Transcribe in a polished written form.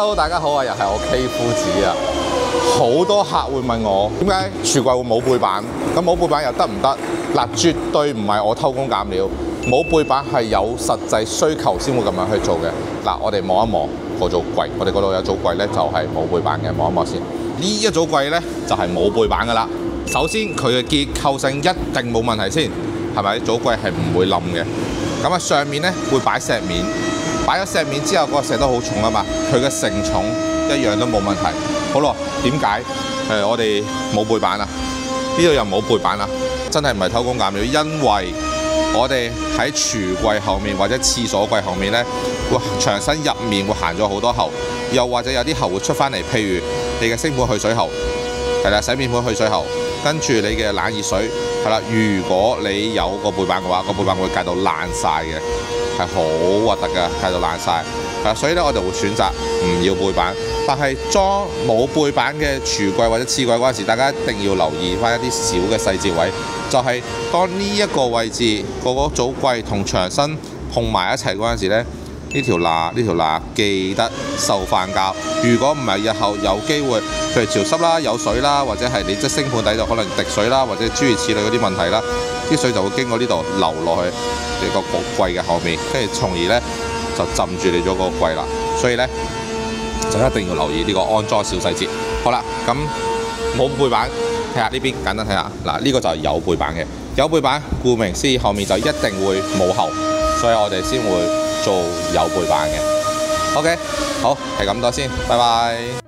Hello， 大家好啊，又係我 K 夫子啊。好多客會問我點解櫥櫃會冇背板？咁冇背板又得唔得？嗱，絕對唔係我偷工減料，冇背板係有實際需求先會咁樣去做嘅。嗱，我哋望一望嗰組櫃，我哋嗰度有組櫃咧就係冇背板嘅，望一望先。呢一組櫃咧就係冇背板噶啦。首先佢嘅結構性一定冇問題先，係咪？組櫃係唔會冧嘅。咁啊，上面咧會擺石面，擺咗石面之後，嗰個石都好重啊嘛，佢嘅承重一樣都冇問題。好咯，點解我哋冇背板啊？呢度又冇背板啊？真係唔係偷工減料，因為我哋喺櫥櫃後面或者廁所櫃後面咧，會牆身入面會行咗好多喉，又或者有啲喉會出翻嚟，譬如你嘅星盆去水喉，係啦，洗面盆去水喉，跟住你嘅冷熱水，係啦。如果你有個背板嘅話，個背板會戒到爛晒嘅，係好核突嘅，戒到爛晒。所以咧，我哋會選擇唔要背板。但係裝冇背板嘅櫥櫃或者廁櫃嗰陣時，大家一定要留意翻一啲小嘅細節位，就係當呢一個位置個組櫃同牆身碰埋一齊嗰陣時咧，呢條罅記得收翻膠。如果唔係，日後有機會譬如潮濕啦、有水啦，或者係你即星盆底度可能滴水啦，或者諸如此類嗰啲問題啦，啲水就會經過呢度流落去你個櫃嘅後面，跟住從而咧就浸住你咗個櫃啦。所以咧就一定要留意呢個安裝小細節。好啦，咁冇背板，睇下呢邊簡單睇下。嗱，呢個就係有背板嘅，有背板顧名思義後面就一定會冇喉，所以我哋先會做有背板嘅。OK， 好，係咁多先，拜拜。